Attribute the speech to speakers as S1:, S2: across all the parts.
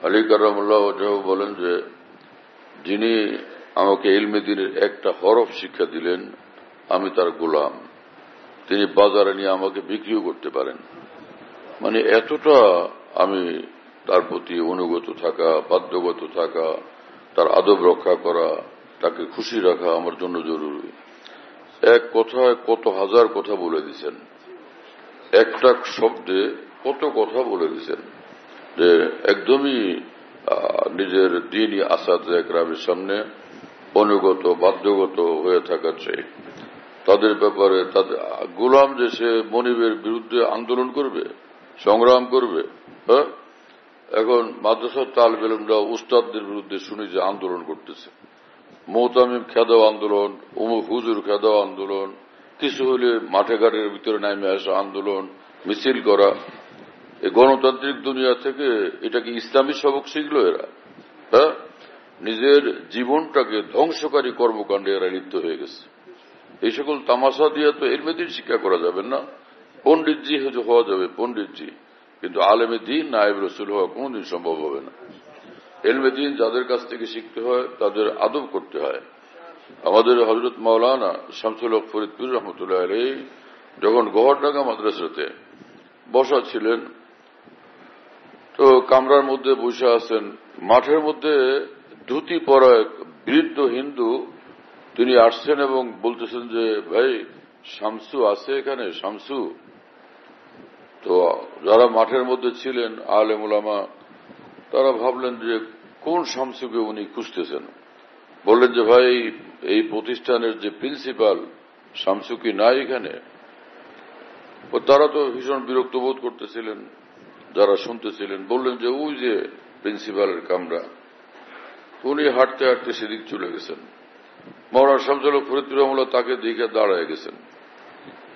S1: আলী কারামুল্লাহ ওয়াজহু বলেন যে যিনি আমাকে ইলমে দ্বীনের একটা হরফ শিক্ষা দিলেন আমি তার গোলাম, তিনি বাজারে নিয়ে আমাকে বিক্রিও করতে পারেন। মানে এতটা আমি তার প্রতি অনুগত থাকা, বাধ্যগত থাকা, তার আদব রক্ষা করা, তাকে খুশি রাখা আমার জন্য জরুরি। এক কথায় কত হাজার কথা বলে দিচ্ছেন, একটা শব্দে কত কথা বলে দিচ্ছেন যে একদমই নিজের দ্বীনি আসাদে একরামের সামনে অনুগত বাধ্যগত হয়ে থাকার চেয়ে তাদের ব্যাপারে তাদের গোলাম যে সে মনিবের বিরুদ্ধে আন্দোলন করবে, সংগ্রাম করবে। হ্যাঁ, এখন মাদ্রাসার তালিবে ইলমরা উস্তাদদের বিরুদ্ধে শুনি যে আন্দোলন করতেছে, মোহতামিম খেদাও আন্দোলন, অমুক হুজুর খেদাও আন্দোলন, কিছু হলে মাঠে ঘাটের ভিতরে নামে আসা আন্দোলন, মিছিল করা। এই গণতান্ত্রিক দুনিয়া থেকে এটা কি ইসলামী সবক শিখল এরা? হ্যাঁ, নিজের জীবনটাকে ধ্বংসকারী কর্মকাণ্ডে এরা লিপ্ত হয়ে গেছে। এই সকল তামাশা দিয়ে তো ইলমে দ্বীন শিক্ষা করা যাবে না। পণ্ডিতজি হওয়া যাবে পণ্ডিতজি, কিন্তু আলেমে দ্বীন নায়েব রসুল হওয়া কোনদিন সম্ভব হবে না। ইলমে দ্বীন যাদের কাছ থেকে শিখতে হয় তাদের আদব করতে হয়। আমাদের হযরত মাওলানা শামসুল হক ফরিদপুর রহমতুল্লাহ আলাইহি যখন গহরডাঙ্গা মাদ্রাসাতে বসা ছিলেন, তো কামরার মধ্যে বসে আছেন, মাঠের মধ্যে ধুতি পরা এক বৃদ্ধ হিন্দু তিনি আসছেন এবং বলতেছেন যে ভাই শামসু আছে এখানে, শামসু। তো যারা মাঠের মধ্যে ছিলেন আলেম উলামা তারা ভাবলেন যে কোন শামসুকে উনি খুঁজতেছেন। বললেন যে ভাই এই প্রতিষ্ঠানের যে প্রিন্সিপাল শামসু কি নাই এখানে? তারা তো ভীষণ বিরক্ত বোধ করতেছিলেন যারা শুনতেছিলেন। বললেন যে ওই যে প্রিন্সিপালের কামরা। উনি হাঁটতে হাঁটতে সেদিক চলে গেছেন। মাওলানা শামসুল হক ফরিদপুর রহমাতুল্লাহ তাকে দেখে দাঁড়ায় গেছেন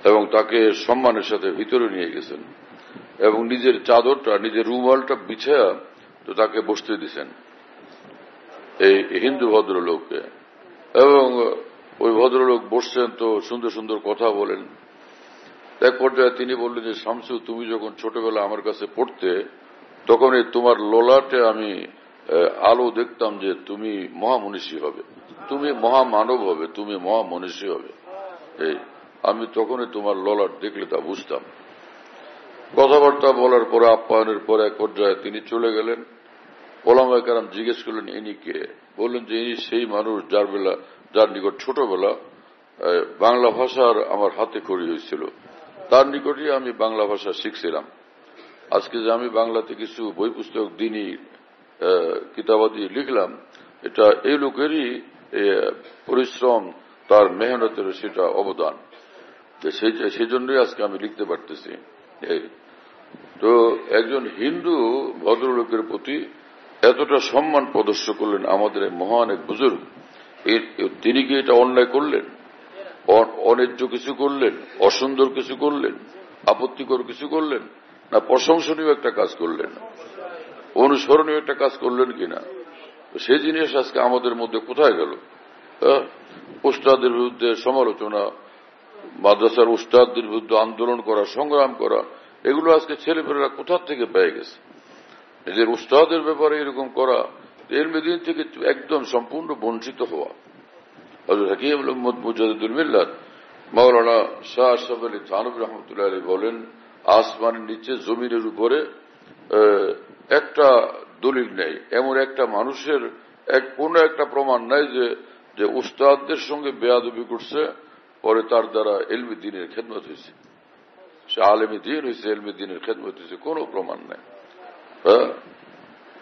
S1: এবং তাকে সম্মানের সাথে ভিতরে নিয়ে গেছেন এবং নিজের চাদরটা নিজের রুমালটা বিছায়া তো তাকে বসতে দিছেন এই হিন্দু ভদ্রলোককে। এবং ওই ভদ্রলোক বসছেন তো সুন্দর সুন্দর কথা বলেন। এক পর্যায়ে তিনি বললেন যে শামসু, তুমি যখন ছোটবেলা আমার কাছে পড়তে তখন তোমার লোলাটে আমি আলো দেখতাম যে তুমি মহামনীষী হবে, তুমি মহামানব হবে, তুমি মহামনীষী হবে। এই আমি তখনই তোমার ললাট দেখলে তা বুঝতাম। কথাবার্তা বলার পরে আপ্যায়নের পরে এক পর্যায়ে তিনি চলে গেলেন। ওলামায়ে কেরাম জিজ্ঞেস করলেন ইনি কে? বললেন যে ইনি সেই মানুষ যার নিকট ছোটবেলা বাংলা ভাষার আমার হাতে খড়ি হয়েছিল, তার নিকটই আমি বাংলা ভাষা শিখছিলাম। আজকে যে আমি বাংলাতে কিছু বই পুস্তক দিনী কিতাবাদি লিখলাম, এটা এই লোকেরই পরিশ্রম, তার মেহনতের সেটা অবদান। সেই জন্যই আজকে আমি লিখতে পারতেছি। তো একজন হিন্দু ভদ্রলোকের প্রতি এতটা সম্মান প্রদর্শন করলেন আমাদের মহান এক বুজুর্গ, তিনি কি এটা অন্যায় করলেন? অন্যায্য কিছু করলেন? অসুন্দর কিছু করলেন? আপত্তিকর কিছু করলেন? না প্রশংসনীয় একটা কাজ করলেন, অনুসরণীয় একটা কাজ করলেন কিনা? সেই জিনিস আজকে আমাদের মধ্যে কোথায় গেল? উস্তাদের বিরুদ্ধে সমালোচনা, মাদ্রাসার উস্তাদদের বিরুদ্ধে আন্দোলন করা, সংগ্রাম করা, এগুলো আজকে ছেলেপেলেরা কোথা থেকে পেয়ে গেছে। নিজের উস্তাদের ব্যাপারে এরকম করা, ইলমে দ্বীন থেকে একদম সম্পূর্ণ বঞ্চিত হওয়া। হযরত হাকিম মুজাদ্দিদুল মিল্লাত মাওলানা শাহ আশরাফ আলী থানভী রহমতুল্লাহ আলাইহি বলেন, আসমানের নিচে জমিনের উপরে একটা দলিল নেই, এমন একটা মানুষের কোন একটা প্রমাণ নাই যে উস্তাদদের সঙ্গে বেয়াদবি করছে, পরে তার দ্বারা ইলমে দ্বীনের খেদমত হয়েছে, সে আলেমে দ্বীন হয়েছে, ইলমে দ্বীনের খেদমত হয়েছে, কোন প্রমাণ নেই।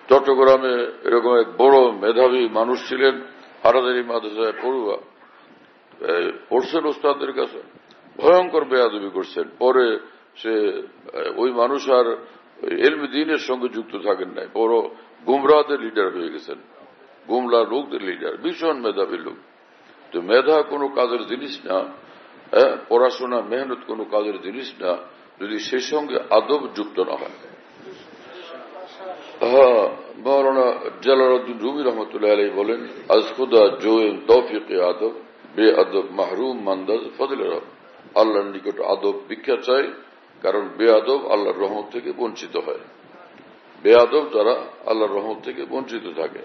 S1: চট্টগ্রামে এরকম এক বড় মেধাবী মানুষ ছিলেন, হাটাজারি মাদ্রাসায় পড়ুয়া, পড়ছেন উস্তাদের কাছে, ভয়ঙ্কর বেয়াদবি করছেন। পরে সে ওই মানুষ আর ইলমে দ্বীনের সঙ্গে যুক্ত থাকেন নাই, বড় গুমরাহদের লিডার হয়ে গেছেন, গুমরা লোকদের লিডার, ভীষণ মেধাবী লোক। তো মেধা কোনো কাজের জিনিস না, পড়াশোনা মেহনত কোনো কাজের জিনিস না যদি সেই সঙ্গে আদব যুক্ত না হয়। মাওলানা জালালউদ্দিন রুমি রহমতুল্লাহ আলাইহি বলেন, আজ খুদা জোয়েম তৌফিকে আদব, বে আদব মাহরুম মান্দাজ ফজলে রব। আল্লাহর নিকট আদব ভিক্ষা চাই, কারণ বে আদব আল্লাহর রহমত থেকে বঞ্চিত হয়। বেয়াদব যারা আল্লাহর রহমত থেকে বঞ্চিত থাকে।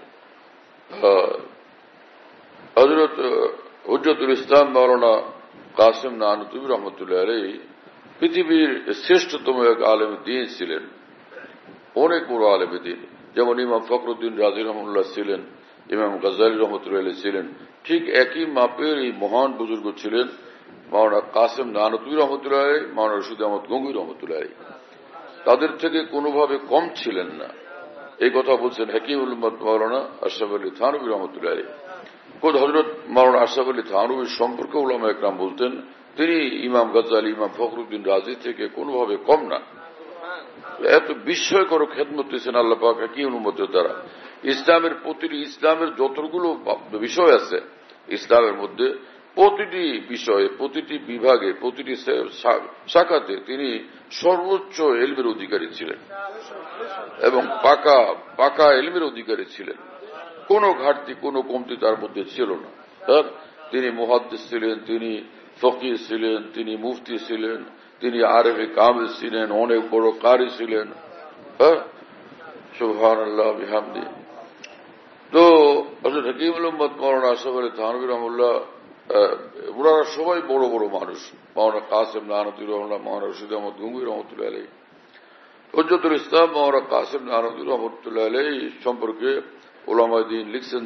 S1: হযরত হুজ্জতুল ইসলাম মাওলানা কাসেম নানুতুবি রহমতুল্লাহ আলাইহি পৃথিবীর শ্রেষ্ঠতম এক আলেম দ্বীন ছিলেন, অনেক বড় আলেম দ্বীন। যেমন ইমাম ফখরুদ্দিন রাজি রহমতুল্লাহ ছিলেন, ইমাম গাজ্জালী রহমতুল্লাহ আলাইহি ছিলেন, ঠিক একই মাপের এই মহান বুজুর্গ ছিলেন মাওলানা কাসেম নানুতুবি রহমতুল্লাহ আলাইহি, মাওলানা রশিদ আহমদ গঙ্গুই রহমতুল্লাহ আলাইহি। তাদের থেকে কোনোভাবে কম ছিলেন না, এই কথা বলছেন হাকিমুল উম্মত মাওলানা আশরাফ আলী থানভী রহমতুল্লাহ আলাইহি। হযরত মাওলানা আশরাফ আলী থানভীর সম্পর্কে উলামা একরাম বলতেন তিনি ইমাম গাজ্জালী, ইমাম ফখরুদ্দিন রাজি থেকে কোনোভাবে কম না। এত বিস্ময়কর খেদমত দিয়েছেন আল্লাহ পাক হাকিমুল উম্মতের দ্বারা। ইসলামের যতগুলো বিষয় আছে ইসলামের মধ্যে, প্রতিটি বিষয়ে, প্রতিটি বিভাগে, প্রতিটি শাখাতে তিনি সর্বোচ্চ ইলমের অধিকারী ছিলেন এবং পাকা ইলমের অধিকারী ছিলেন। কোনো ঘাটতি, কোনো কমতি তার মধ্যে ছিল না। তিনি মুহাদ্দিস ছিলেন, তিনি ফকিহ ছিলেন, তিনি মুফতি ছিলেন, তিনি আরেফে কামিল ছিলেন, অনেক বড় কারি ছিলেন। সুবহানাল্লাহ বিহামদি। তো হযরত হাকিমুল উম্মত মাওলানা আশরাফ আলী থানভী রহমাতুল্লাহ, ওনারা সবাই বড় বড় মানুষ। মাওলানা কাসেম নানুতুবি রহমাতুল্লাহ, মাওলানা রশিদ আহমদ গঙ্গুই রহমতুল্লাহ আলাইহি, হুজ্জতুল ইসলাম মাওলানা কাসেম নানুতুবি রহমতুল্লাহ আলাইহি সম্পর্কে উলামায়ে দ্বীন লিখছেন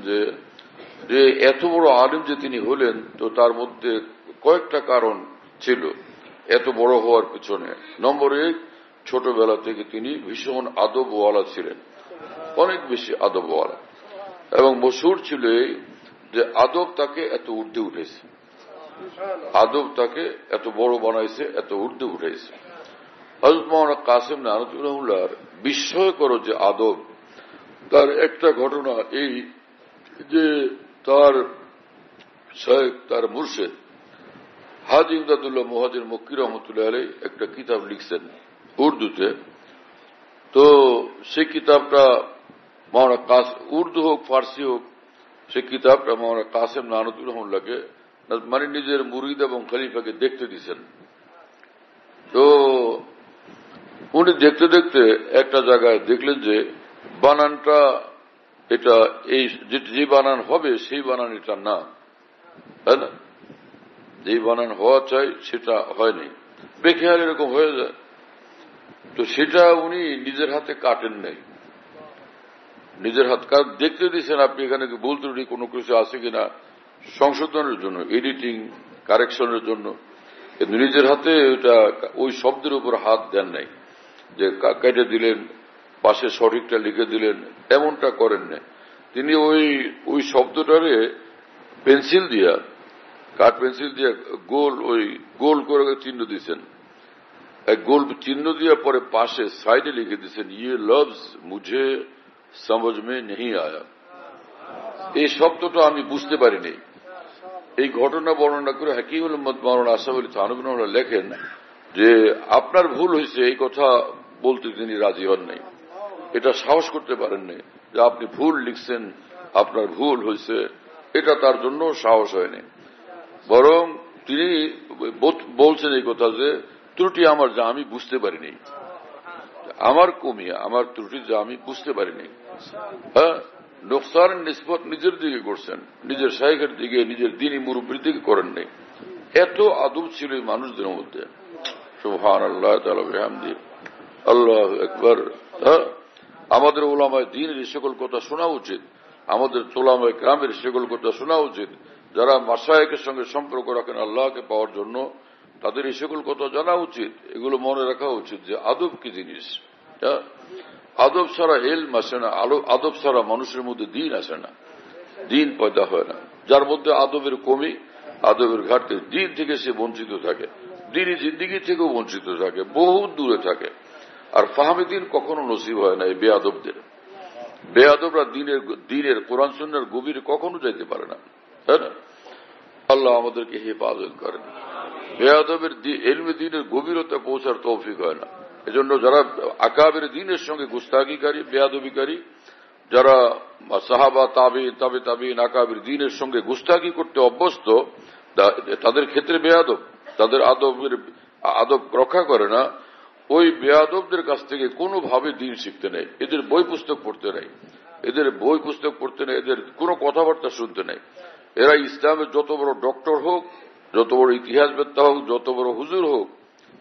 S1: যে এত বড় আলিম যে তিনি হলেন, তো তার মধ্যে কয়েকটা কারণ ছিল এত বড় হওয়ার পিছনে। নম্বর 1, ছোটবেলা থেকে তিনি ভীষণ আদবওয়ালা ছিলেন, অনেক বেশি আদবওয়ালা, এবং মশহুর ছিল যে আদব তাকে এত ঊর্ধ্বে উঠেছে, আদব তাকে এত বড় বানাইছে, এত ঊর্ধ্বে উঠেছে। হযরত মাওলানা কাসেম নানুতুবি রহমাতুল্লাহর বিস্ময়কর যে আদব, তার একটা ঘটনা এই যে তার শায়েখ, তার মুর্শিদ হাজী ইমদাদুল্লাহ মুহাজির মক্কি রহমতুল্লাহ আলাইহি একটা কিতাব লিখছেন উর্দুতে। তো সেই কিতাবটা মাওলানা উর্দু হোক ফার্সি হোক, সেই কিতাবটা মাওলানা কাসেম নানুতুবি রহমাতুল্লাহকে মানে নিজের মুরিদ এবং খলিফাকে দেখতে দিয়েছেন। তো উনি দেখতে দেখতে একটা জায়গায় দেখলেন যে বানানটা এটা এই যে বানান হবে সেই বানান এটা না, তাই না? যে বানান হওয়া চাই সেটা হয়নি, বেখেয়াল এরকম হয়ে যায়। তো সেটা উনি নিজের হাতে কাটেন নাই, নিজের হাত দেখতে দিয়েছেন আপনি এখানে ভুল ত্রুটি কোনো কিছু আছে কিনা সংশোধনের জন্য, এডিটিং কারেকশনের জন্য, কিন্তু নিজের হাতে ওটা ওই শব্দের উপর হাত দেন নাই যে কেটে দিলেন, পাশে সঠিকটা লিখে দিলেন, এমনটা করেন না। তিনি ওই শব্দটারে পেন্সিল দিয়া, কাঠ পেন্সিল দিয়ে গোল করে চিহ্ন দিয়েছেন, এক গোল চিহ্ন দিয়ে পরে পাশে সাইডে লিখে দিয়েছেন ইয়ে লফজ মুঝে সমঝ মে নেই আয়া, এই শব্দটা আমি বুঝতে পারিনি। এই ঘটনা বর্ণনা করে হাকিমুল উম্মত মাওলানা আশরাফ আলী থানভী রহমাতুল্লাহ লেখেন যে আপনার ভুল হয়েছে এই কথা বলতে তিনি রাজি হন নাই, এটা সাহস করতে পারেন নাই যে আপনি ভুল লিখছেন, আপনার ভুল হয়েছে, এটা তার জন্য সাহস হয়নি। বরং তিনি বলছেন এই কথা যে ত্রুটি আমার যা আমি বুঝতে পারিনি, আমার কমিয়া আমার ত্রুটি যা আমি বুঝতে পারিনি। হ্যাঁ, নোকসানের নিসবত নিজের দিকে করছেন, নিজের শাইখের দিকে, নিজের দ্বীনি মুরব্বির দিকে করেন নাই। এত আদব ছিল এই মানুষদের মধ্যে। সুবহানাল্লাহ তাআলা বিহামদি, আল্লাহু আকবার। আমাদের উলামায়ে দ্বীনের এই সকল কথা শোনা উচিত, আমাদের উলামায়ে কেরামের সকল কথা শোনা উচিত। যারা মাশায়েখের সঙ্গে সম্পর্ক রাখেন আল্লাহকে পাওয়ার জন্য, তাদের এই সকল কথা জানা উচিত, এগুলো মনে রাখা উচিত যে আদব কি জিনিস। আদব ছাড়া ইলম আসে না, আদব ছাড়া মানুষের মধ্যে দ্বীন আসে না, দ্বীন পয়দা হয় না। যার মধ্যে আদবের কমি, আদবের ঘাটতি, দ্বীন থেকে সে বঞ্চিত থাকে, দ্বীনি জিন্দিগি থেকেও বঞ্চিত থাকে, বহুত দূরে থাকে। আর ফাহমে দ্বীন কখনো নসিব হয় না এই বেয়াদবদের। বেয়াদবরা দ্বীনের কোরআন সুন্নাহর গভীরে কখনো যাইতে পারে না, তাই না? আল্লাহ আমাদেরকে হেফাজত করেন। বেয়াদবের ইলমে দ্বীনের গভীরতা পৌঁছার তৌফিক হয় না। এজন্য যারা আকাবের দ্বীনের সঙ্গে গুস্তাগিকারী, বেয়াদবিকারী, যারা সাহাবা তাবিঈন আকাবের দ্বীনের সঙ্গে গুস্তাগি করতে অভ্যস্ত, তাদের ক্ষেত্রে বেয়াদব, তাদের আদব রক্ষা করে না, ওই বেয়াদবদের কাছ থেকে কোনোভাবে দিন শিখতে নেই, এদের বই পুস্তক পড়তে নেই, এদের বই পুস্তক পড়তে নেই, এদের কোনো কথাবার্তা শুনতে নেই। এরা ইসলামের যত বড় ডক্টর হোক, যত বড় ইতিহাসবেত্তা হোক, যত বড় হুজুর হোক,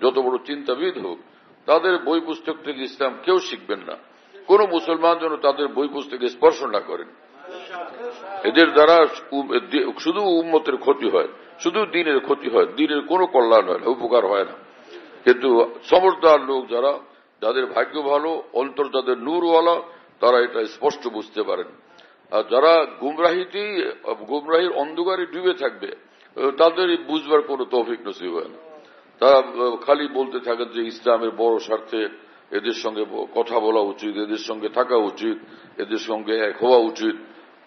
S1: যত বড় চিন্তাবিদ হোক, তাদের বই পুস্তক থেকে ইসলাম কেউ শিখবেন না। কোন মুসলমান যেন তাদের বই পুস্তকে স্পর্শ না করেন। এদের দ্বারা শুধু উম্মতের ক্ষতি হয়, শুধু দ্বীনের ক্ষতি হয়, দ্বীনের কোনো কল্যাণ হয় না, উপকার হয় না। কিন্তু সমঝদার লোক যারা, যাদের ভাগ্য ভালো, অন্তর যাদের নূরওয়ালা, তারা এটা স্পষ্ট বুঝতে পারেন। আর যারা গুমরাহির অন্ধকারে ডুবে থাকবে, তাদের বুঝবার কোনো তৌফিক নসিব হয় না। তারা খালি বলতে থাকেন যে ইসলামের বড় স্বার্থে এদের সঙ্গে কথা বলা উচিত, এদের সঙ্গে থাকা উচিত, এদের সঙ্গে এক হওয়া উচিত।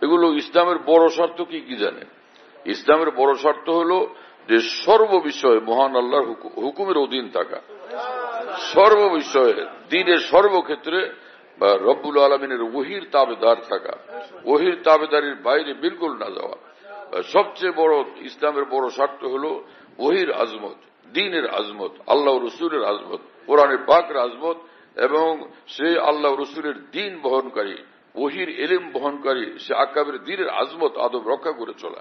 S1: এগুলো ইসলামের বড় স্বার্থ কি জানে? ইসলামের বড় স্বার্থ হল যে সর্ববিষয়ে মহান আল্লাহর হুকুমের অধীন থাকা, সর্ববিষয়ে দ্বীনের সর্বক্ষেত্রে বা রব্বুল আলমিনের ওহির তাবেদার থাকা, ওহির তাবেদারির বাইরে বিলকুল না যাওয়া। সবচেয়ে বড় ইসলামের বড় স্বার্থ হল ওহির আজমত, দ্বীনের আজমত, আল্লাহ রসুলের আজমত, কোরআনের পাকের আজমত, এবং সে আল্লাহ রসুলের দ্বীন বহনকারী, ওহির এলেম বহনকারী, সে আকাবের দ্বীনের আজমত আদব রক্ষা করে চলা।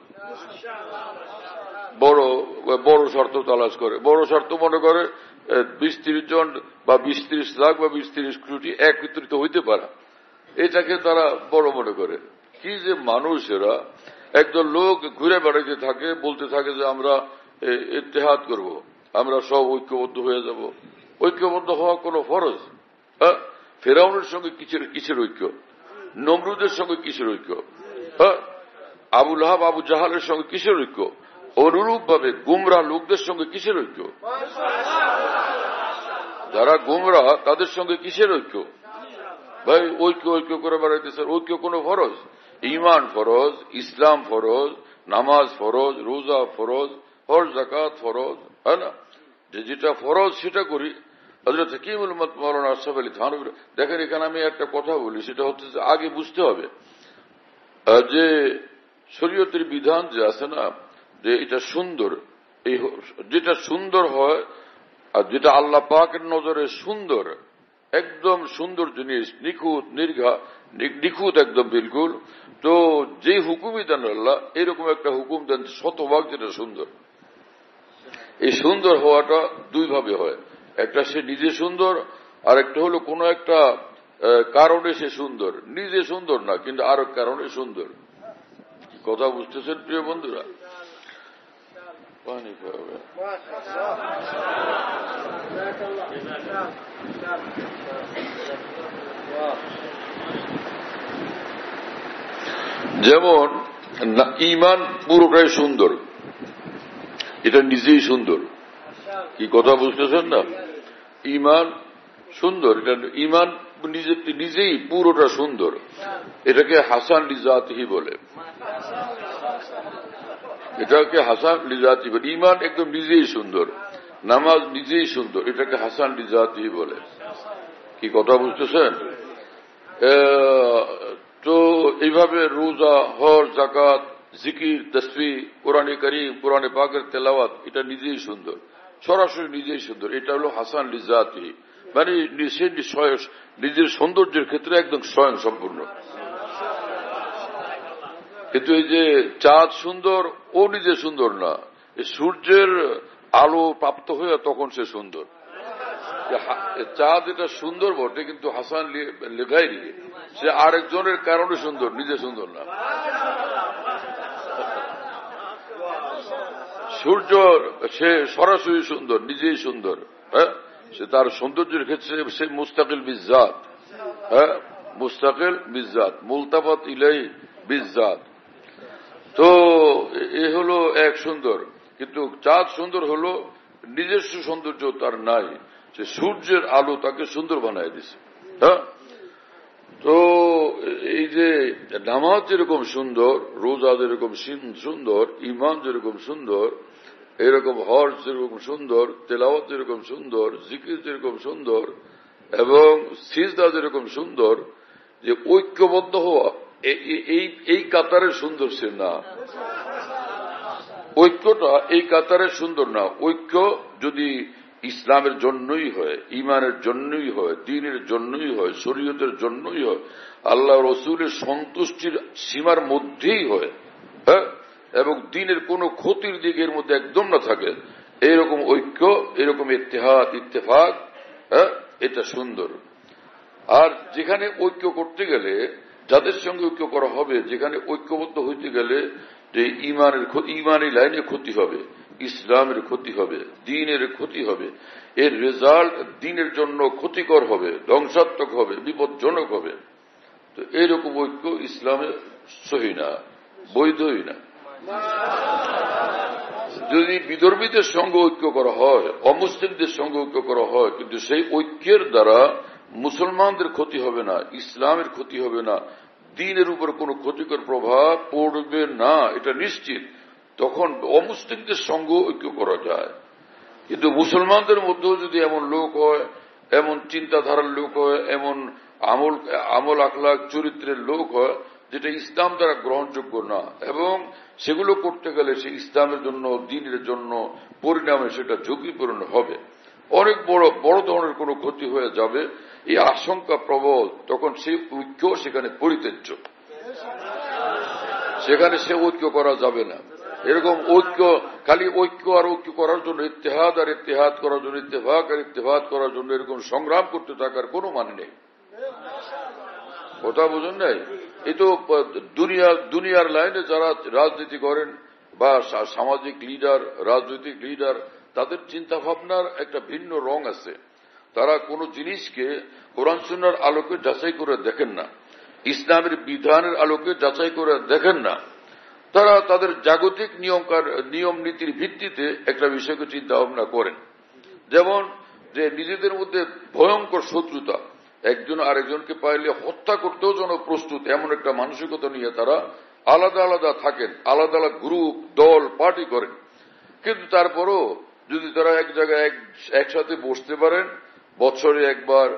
S1: বড় শর্ত তালাশ করে, বড় শর্ত মনে করে 20-30 জন বা 20-30 লাখ বা 20-30 কোটি একত্রিত হইতে পারা, এটাকে তারা বড় মনে করে। কি যে মানুষেরা, একদল লোক ঘুরে বেড়াইতে থাকে, বলতে থাকে যে আমরা ইত্তেহাদ করব, আমরা সব ঐক্যবদ্ধ হয়ে যাব। ঐক্যবদ্ধ হওয়া কোনো ফরজ? ফেরাউনের সঙ্গে কিসের ঐক্য? নমরুদের সঙ্গে কিসের ঐক্য? আবু লাহাব আবু জাহালের সঙ্গে কিসের ঐক্য? অনুরূপ ভাবে গুমরা লোকদের সঙ্গে কিসের ঐক্য? যারা গুমরা তাদের সঙ্গে কিসের ঐক্য? ভাই ঐক্য করে বেড়াইতেছে। ঐক্য কোনো ফরজ? ঈমান ফরজ, ইসলাম ফরজ, নামাজ ফরজ, রোজা ফরজ, হজ যাকাত ফরজ, হয় না? যেটা ফরজ সেটা করি। হযরত হাকিমুল উম্মত মাওলানা আশরাফ আলী থানভী, দেখেন এখানে আমি একটা কথা বলি, সেটা হচ্ছে যে আগে বুঝতে হবে যে শরীয়তের বিধান যে আছে না, যে এটা সুন্দর, এই যেটা সুন্দর হয় আর যেটা আল্লাহ পাকের নজরে সুন্দর, একদম সুন্দর জিনিস, নিখুঁত একদম বিলকুল, তো যে হুকুমই দেন আল্লাহ, এরকম একটা হুকুম দেন শতভাগ যেটা সুন্দর। এই সুন্দর হওয়াটা দুই ভাবে হয়, একটা সে নিজে সুন্দর, আর একটা হলো কোন একটা কারণে সে সুন্দর। নিজে সুন্দর না, কিন্তু আর কারণে সুন্দর। কথা বুঝতেছেন প্রিয় বন্ধুরা? পানি খাবে যেমন ঈমান পুরোটাই সুন্দর, এটা নিজেই সুন্দর। কি কথা বুঝতেছেন না? ঈমান সুন্দর, এটা ঈমান নিজেই পুরোটা সুন্দর। এটাকে হাসান লিজাতিহি বলে, এটাকে হাসান লিজাতি বলে। ঈমান একদম নিজেই সুন্দর, নামাজ নিজেই সুন্দর, এটাকে হাসান লিজাতিহি বলে। কি কথা বুঝতেছেন? তো এইভাবে রোজা, হজ, যাকাত, জিকির, তাসবিহ, কোরআনে কারীম, কোরআনে পাকের তেলাওয়াত, এটা নিজেই সুন্দর, সরাসরি নিজেই সুন্দর। এটা হলো হাসান লিজাতিহি, মানে নিজের সৌন্দর্যের ক্ষেত্রে একদম স্বয়ং সম্পূর্ণ। কিন্তু এই যে চাঁদ সুন্দর, ও নিজে সুন্দর না, সূর্যের আলো প্রাপ্ত হয়ে তখন সে সুন্দর। চাঁদ এটা সুন্দর বটে, কিন্তু হাসান লেগাইরি, সে আরেকজনের কারণে সুন্দর, নিজে সুন্দর না। সূর্য সে সরাসরি সুন্দর, নিজেই সুন্দর। হ্যাঁ, সে তার সৌন্দর্যের ক্ষেত্রে সে মুস্তাকিল বিজ্জাত। হ্যাঁ, মুস্তাকিল বিজ্জাত, মুলতাফাত ইলাই বিজ্জাত। তো এ হলো এক সুন্দর। কিন্তু চাঁদ সুন্দর হলো নিজস্ব সৌন্দর্য তার নাই, সে সূর্যের আলো তাকে সুন্দর বানায় দিছে। হ্যাঁ, তো এই যে নামাজ যেরকম সুন্দর, রোজা যেরকম সুন্দর, ঈমান যেরকম সুন্দর, এরকম হজ যেরকম সুন্দর, তেলাওয়াত যেরকম সুন্দর, জিকির যেরকম সুন্দর, এবং সিজদা যেরকম সুন্দর, যে ঐক্যবদ্ধ হওয়া এই কাতারের সুন্দর সে না। ঐক্যটা এই কাতারের সুন্দর না। ঐক্য যদি ইসলামের জন্যই হয়, ইমানের জন্যই হয়, দ্বীনের জন্যই হয়, শরীয়তের জন্যই হয়, আল্লাহ রসুলের সন্তুষ্টির সীমার মধ্যেই হয়, হ্যাঁ, এবং দ্বীনের কোনো ক্ষতির দিকের মধ্যে একদম না থাকে, এইরকম ঐক্য, এরকম ইত্তেহাদ ইত্তেফাক, হ্যাঁ, এটা সুন্দর। আর যেখানে ঐক্য করতে গেলে, যাদের সঙ্গে ঐক্য করা হবে, যেখানে ঐক্যবদ্ধ হইতে গেলে যে ইমানি লাইনে ক্ষতি হবে, ইসলামের ক্ষতি হবে, দ্বীনের ক্ষতি হবে, এর রেজাল্ট দ্বীনের জন্য ক্ষতিকর হবে, ধ্বংসাত্মক হবে, বিপজ্জনক হবে, তো এইরকম ঐক্য ইসলামে সহি না, বৈধই না। যদি বিধর্মীদের সঙ্গে ঐক্য করা হয়, অমুসলিমদের সঙ্গে ঐক্য করা হয়, কিন্তু সেই ঐক্যের দ্বারা মুসলমানদের ক্ষতি হবে না, ইসলামের ক্ষতি হবে না, দ্বীনের উপর কোনো ক্ষতিকর প্রভাব পড়বে না, এটা নিশ্চিত, তখন অমুসলিমদের সঙ্গে ঐক্য করা যায়। কিন্তু মুসলমানদের মধ্যেও যদি এমন লোক হয়, এমন চিন্তাধারার লোক হয়, এমন আমল আখলাক চরিত্রের লোক হয় যেটা ইসলাম দ্বারা গ্রহণযোগ্য না, এবং সেগুলো করতে গেলে সে ইসলামের জন্য, দ্বীনের জন্য পরিণামে সেটা ঝুঁকিপূর্ণ হবে, অনেক বড় ধরনের কোনো ক্ষতি হয়ে যাবে, এই আশঙ্কা প্রবল, তখন সেই ঐক্য সেখানে পরিত্যাজ্য, সেখানে সে ঐক্য করা যাবে না। এরকম ঐক্য, খালি ঐক্য আর ঐক্য করার জন্য, ইত্তেহাদ আর ইত্তেহাদ করার জন্য, ইত্তেফাক আর ইত্তেফাক করার জন্য এরকম সংগ্রাম করতে থাকার কোনো মানে নেই। কথা বুঝুন নাই? এই তো দুনিয়ার লাইনে যারা রাজনীতি করেন বা সামাজিক লিডার, রাজনৈতিক লিডার, তাদের চিন্তা ভাবনার একটা ভিন্ন রং আছে। তারা কোন জিনিসকে কোরআন সুন্নাহর আলোকে যাচাই করে দেখেন না, ইসলামের বিধানের আলোকে যাচাই করে দেখেন না, তারা তাদের জাগতিক নিয়ম নীতির ভিত্তিতে একটা বিষয়কে চিন্তা ভাবনা করেন। যেমন যে নিজেদের মধ্যে ভয়ঙ্কর শত্রুতা, একজন আরেকজনকে পাইলে হত্যা করতেও যেন প্রস্তুত, এমন একটা মানসিকতা নিয়ে তারা আলাদা আলাদা থাকেন, আলাদা আলাদা গ্রুপ, দল, পার্টি করেন। কিন্তু তারপরও যদি তারা এক জায়গায় একসাথে বসতে পারেন, বছরে একবার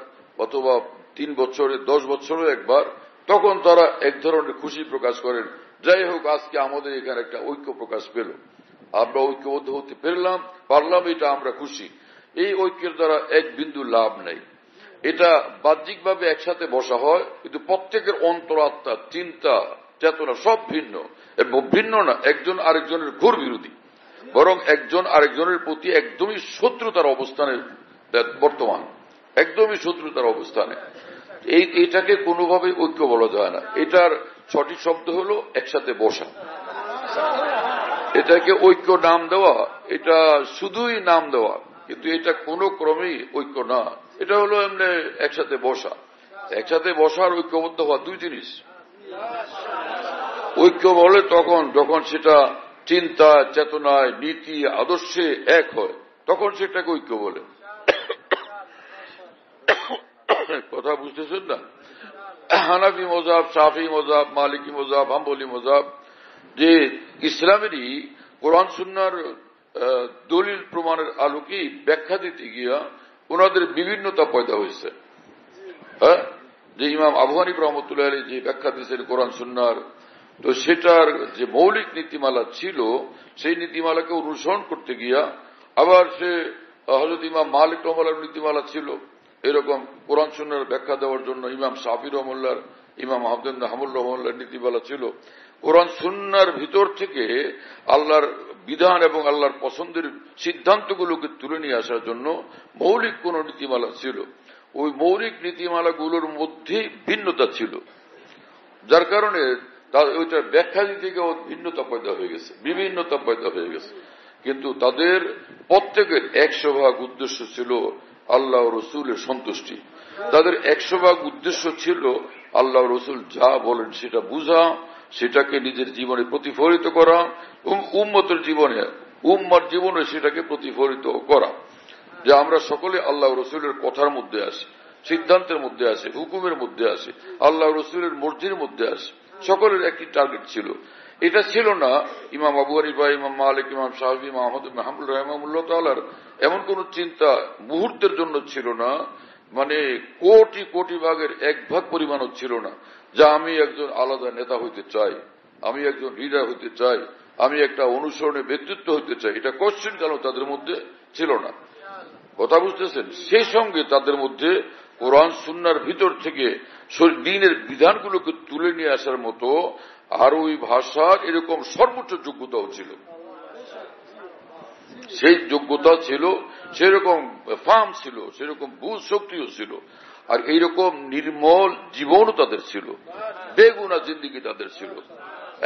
S1: অথবা 3 বছরে 10 বছরে একবার, তখন তারা এক ধরনের খুশি প্রকাশ করেন, যাই হোক আজকে আমাদের এখানে একটা ঐক্য প্রকাশ পেল, আমরা ঐক্যবদ্ধ হতে পারলাম, এটা আমরা খুশি। এই ঐক্যের দ্বারা এক বিন্দু লাভ নেই। এটা বাহ্যিকভাবে একসাথে বসা হয়, কিন্তু প্রত্যেকের অন্তরাত্মা, চিন্তা, চেতনা সব ভিন্ন, এবং ভিন্ন না, একজন আরেকজনের ঘোর বিরোধী, বরং একজন আরেকজনের প্রতি একদমই শত্রুতার অবস্থানে বর্তমান, একদমই শত্রুতার অবস্থানে। এইটাকে কোনোভাবেই ঐক্য বলা যায় না। এটার সঠিক শব্দ হলো একসাথে বসা। এটাকে ঐক্য নাম দেওয়া, এটা শুধুই নাম দেওয়া, কিন্তু এটা কোনো ক্রমেই ঐক্য না। এটা হলো এমনি একসাথে বসা। একসাথে বসার ঐক্যবদ্ধ হওয়া দুই জিনিস। ঐক্য বলে তখন যখন সেটা চিন্তা, চেতনায়, নীতি, আদর্শে এক হয়, তখন সেটাকে ঐক্য বলে। কথা বুঝতেছেন না? হানাফি মজাব, শাফি মজাব, মালিকি মজাব, হাম্বলি মজাব, যে ইসলামেরই কোরআন সুন্নাহর দলিল প্রমাণের আলোকে ব্যাখ্যা দিতে গিয়া ওনাদের বিভিন্নতা পয়দা হয়েছে। হ্যাঁ, যে ইমাম আবু হানিফা রহমতুল্লাহ আলাইহি যে ব্যাখ্যা দিয়েছেন কোরআন সুন্নাহর, তো সেটার যে মৌলিক নীতিমালা ছিল, সেই নীতিমালাকে অনুসরণ করতে গিয়া আবার সে হযরত ইমাম মালিক রহমাতুল্লাহর নীতিমালা ছিল, এরকম কোরআন সুন্নাহর ব্যাখ্যা দেওয়ার জন্য ইমাম শাফি রহমাতুল্লাহর, ইমাম আহমদ ইবনে হাম্বল রহমাতুল্লাহর নীতিমালা ছিল। কোরআন সুন্নাহর ভিতর থেকে আল্লাহর বিধান এবং আল্লাহর পছন্দের সিদ্ধান্তগুলোকে তুলে নিয়ে আসার জন্য মৌলিক কোন নীতিমালা ছিল। ওই মৌলিক নীতিমালাগুলোর মধ্যে ভিন্নতা ছিল, যার কারণে ওইটার ব্যাখ্যা দিতে গিয়ে ভিন্নতা পয়দা হয়ে গেছে, বিভিন্নতা পয়দা হয়ে গেছে। কিন্তু তাদের প্রত্যেকের 100% উদ্দেশ্য ছিল আল্লাহ রসুলের সন্তুষ্টি। তাদের 100% উদ্দেশ্য ছিল আল্লাহ রসুল যা বলেন সেটা বুঝা, সেটাকে নিজের জীবনে প্রতিফলিত করা, উম্মার জীবনে সেটাকে প্রতিফলিত করা, যে আমরা সকলে আল্লাহ রসুলের কথার মধ্যে আসি, সিদ্ধান্তের মধ্যে আসে, হুকুমের মধ্যে আসে, আল্লাহ রসুলের মর্জির মধ্যে আসে। সকলের একটি টার্গেট ছিল। এটা ছিল না ইমাম আবু হানিফা, ইমাম মালিক, ইমাম শাফি, ইমাম আহমদ ইবনে হাম্বল রাহিমাহুল্লাহ তাআলার এমন কোন চিন্তা মুহূর্তের জন্য ছিল না, মানে কোটি কোটি ভাগের 1 ভাগ পরিমাণও ছিল না, যা আমি একজন আলাদা নেতা হইতে চাই, আমি একজন লিডার হইতে চাই, আমি একটা অনুসরণের ব্যক্তিত্ব হইতে চাই। এটা কোশ্চেন কেন তাদের মধ্যে ছিল না। কথা বুঝতেছেন? সেই সঙ্গে তাদের মধ্যে কোরআন সুন্নাহর ভিতর থেকে দ্বীনের বিধানগুলোকে তুলে নিয়ে আসার মতো আরবি ভাষার এরকম সর্বোচ্চ যোগ্যতাও ছিল। সেই যোগ্যতা ছিল, সেরকম ফার্ম ছিল, সেরকম বুঝ শক্তিও ছিল, আর এইরকম নির্মল জীবনও তাদের ছিল, বেগুনা জিন্দিগি তাদের ছিল,